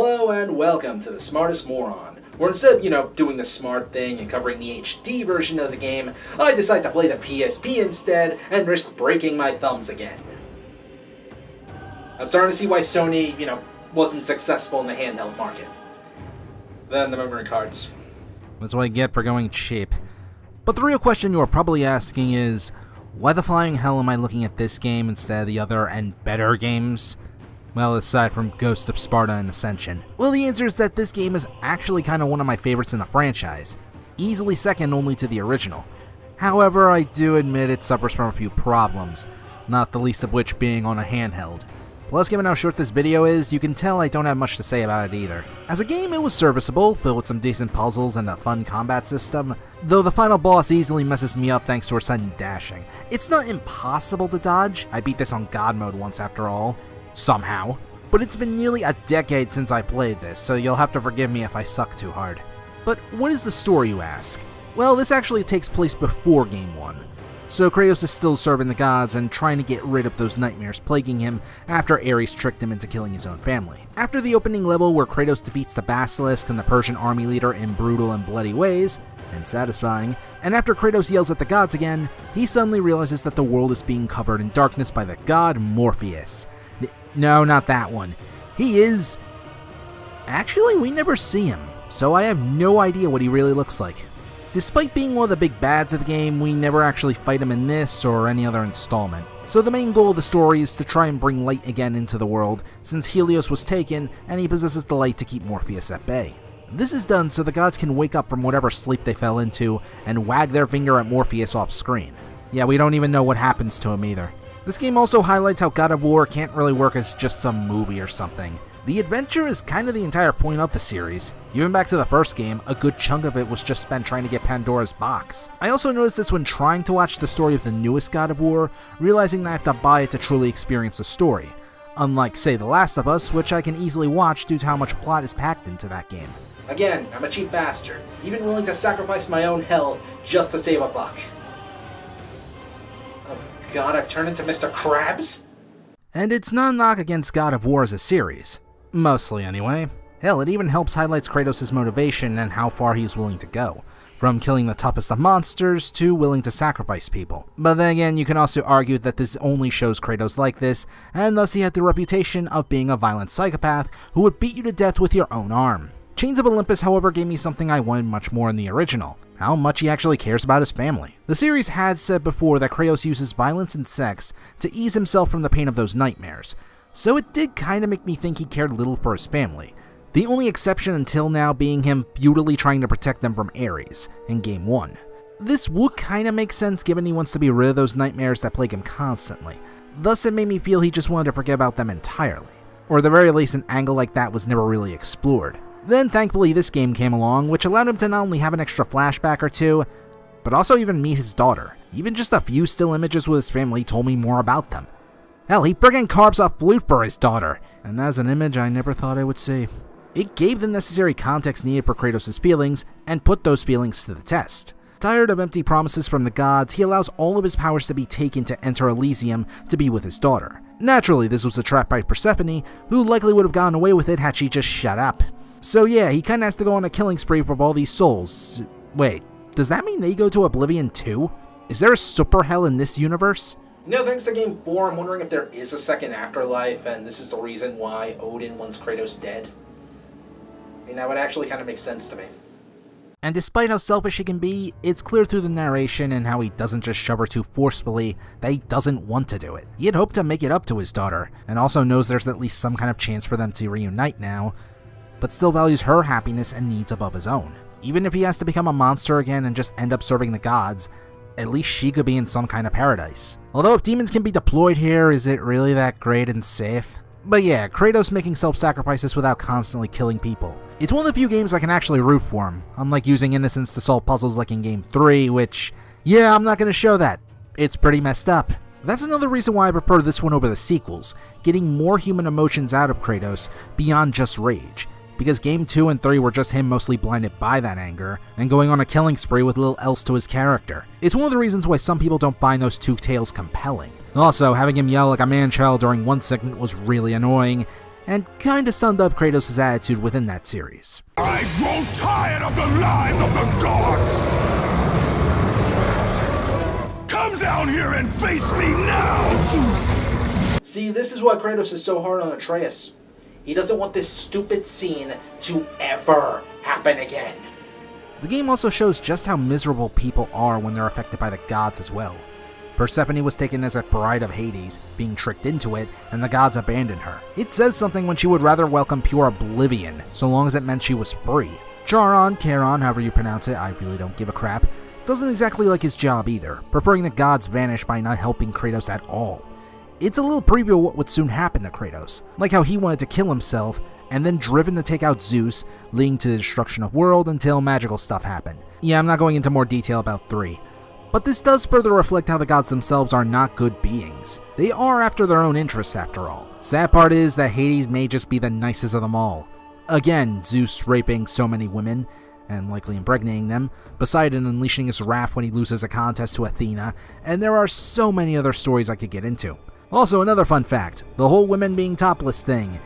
Hello and welcome to The Smartest Moron, where instead of, doing the smart thing and covering the HD version of the game, I decide to play the PSP instead and risk breaking my thumbs again. I'm starting to see why Sony, wasn't successful in the handheld market. Then the memory cards. That's what I get for going cheap. But the real question you are probably asking is, why the flying hell am I looking at this game instead of the other and better games? Well, aside from Ghost of Sparta and Ascension. Well, the answer is that this game is actually kind of one of my favorites in the franchise, easily second only to the original. However, I do admit it suffers from a few problems, not the least of which being on a handheld. Plus, given how short this video is, you can tell I don't have much to say about it either. As a game, it was serviceable, filled with some decent puzzles and a fun combat system, though the final boss easily messes me up thanks to her sudden dashing. It's not impossible to dodge, I beat this on God mode once after all, somehow, but it's been nearly a decade since I played this, so you'll have to forgive me if I suck too hard. But what is the story, you ask? Well, this actually takes place before Game 1. So Kratos is still serving the gods and trying to get rid of those nightmares plaguing him after Ares tricked him into killing his own family. After the opening level where Kratos defeats the Basilisk and the Persian army leader in brutal and bloody ways, and satisfying, and after Kratos yells at the gods again, he suddenly realizes that the world is being covered in darkness by the god Morpheus. No, not that one. He is... Actually, we never see him, so I have no idea what he really looks like. Despite being one of the big bads of the game, we never actually fight him in this or any other installment. So the main goal of the story is to try and bring light again into the world, since Helios was taken and he possesses the light to keep Morpheus at bay. This is done so the gods can wake up from whatever sleep they fell into and wag their finger at Morpheus off screen. Yeah, we don't even know what happens to him either. This game also highlights how God of War can't really work as just some movie or something. The adventure is kind of the entire point of the series. Even back to the first game, a good chunk of it was just spent trying to get Pandora's box. I also noticed this when trying to watch the story of the newest God of War, realizing that I have to buy it to truly experience the story. Unlike, say, The Last of Us, which I can easily watch due to how much plot is packed into that game. Again, I'm a cheap bastard, even willing to sacrifice my own health just to save a buck. Oh god, I've turned into Mr. Krabs? And it's not a knock against God of War as a series. Mostly, anyway. Hell, it even helps highlights Kratos' motivation and how far he's willing to go. From killing the toughest of monsters to willing to sacrifice people. But then again, you can also argue that this only shows Kratos like this, and thus he had the reputation of being a violent psychopath who would beat you to death with your own arm. Chains of Olympus, however, gave me something I wanted much more in the original. How much he actually cares about his family. The series had said before that Kratos uses violence and sex to ease himself from the pain of those nightmares. So it did kinda make me think he cared little for his family. The only exception until now being him futilely trying to protect them from Ares in Game 1. This would kinda make sense given he wants to be rid of those nightmares that plague him constantly. Thus it made me feel he just wanted to forget about them entirely. Or at the very least an angle like that was never really explored. Then thankfully this game came along, which allowed him to not only have an extra flashback or two, but also even meet his daughter. Even just a few still images with his family told me more about them. Hell, he friggin' carves a flute for his daughter, and that's an image I never thought I would see. It gave the necessary context needed for Kratos' feelings, and put those feelings to the test. Tired of empty promises from the gods, he allows all of his powers to be taken to enter Elysium to be with his daughter. Naturally, this was a trap by Persephone, who likely would have gotten away with it had she just shut up. So yeah, he kinda has to go on a killing spree for all these souls. Wait, does that mean they go to Oblivion too? Is there a super hell in this universe? Thanks to Game 4, I'm wondering if there is a second afterlife, and this is the reason why Odin wants Kratos dead. I mean, that would actually kind of make sense to me. And despite how selfish he can be, it's clear through the narration and how he doesn't just shove her too forcefully that he doesn't want to do it. He had hoped to make it up to his daughter, and also knows there's at least some kind of chance for them to reunite now, but still values her happiness and needs above his own. Even if he has to become a monster again and just end up serving the gods, at least she could be in some kind of paradise. Although if demons can be deployed here, is it really that great and safe? But yeah, Kratos making self-sacrifices without constantly killing people. It's one of the few games I can actually root for him, unlike using innocence to solve puzzles like in Game 3, which, yeah, I'm not going to show that. It's pretty messed up. That's another reason why I prefer this one over the sequels, getting more human emotions out of Kratos beyond just rage. Because Game 2 and 3 were just him mostly blinded by that anger, and going on a killing spree with little else to his character. It's one of the reasons why some people don't find those two tales compelling. Also, having him yell like a man-child during one segment was really annoying, and kinda summed up Kratos' attitude within that series. I grow tired of the lies of the gods! Come down here and face me now, Zeus! See, this is why Kratos is so hard on Atreus. He doesn't want this stupid scene to ever happen again. The game also shows just how miserable people are when they're affected by the gods as well. Persephone was taken as a bride of Hades, being tricked into it, and the gods abandoned her. It says something when she would rather welcome pure oblivion, so long as it meant she was free. Charon, however you pronounce it, I really don't give a crap, doesn't exactly like his job either, preferring the gods vanish by not helping Kratos at all. It's a little preview of what would soon happen to Kratos, like how he wanted to kill himself, and then driven to take out Zeus, leading to the destruction of world until magical stuff happened. Yeah, I'm not going into more detail about 3. But this does further reflect how the gods themselves are not good beings. They are after their own interests after all. Sad part is that Hades may just be the nicest of them all. Again, Zeus raping so many women, and likely impregnating them, Poseidon unleashing his wrath when he loses a contest to Athena, and there are so many other stories I could get into. Also, another fun fact, the whole women being topless thing.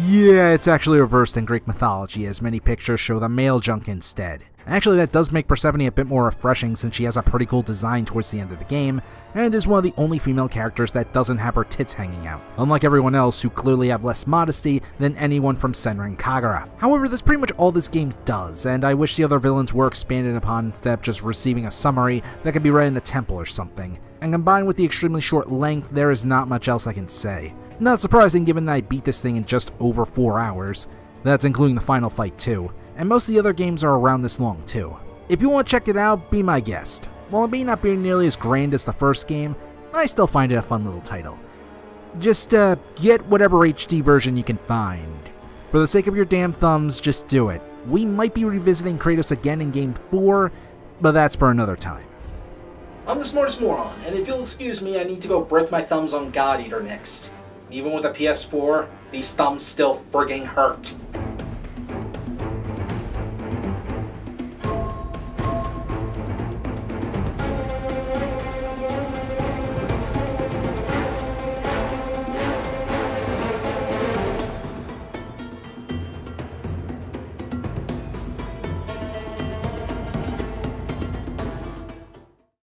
Yeah, it's actually reversed in Greek mythology, as many pictures show the male junk instead. Actually, that does make Persephone a bit more refreshing since she has a pretty cool design towards the end of the game, and is one of the only female characters that doesn't have her tits hanging out, unlike everyone else who clearly have less modesty than anyone from Senran and Kagura. However, that's pretty much all this game does, and I wish the other villains were expanded upon instead of just receiving a summary that could be read in a temple or something. And combined with the extremely short length, there is not much else I can say. Not surprising given that I beat this thing in just over 4 hours. That's including the final fight too. And most of the other games are around this long too. If you want to check it out, be my guest. While it may not be nearly as grand as the first game, I still find it a fun little title. Just get whatever HD version you can find. For the sake of your damn thumbs, just do it. We might be revisiting Kratos again in Game 4, but that's for another time. I'm the smartest moron, and if you'll excuse me, I need to go break my thumbs on God Eater next. Even with a PS4, these thumbs still frigging hurt.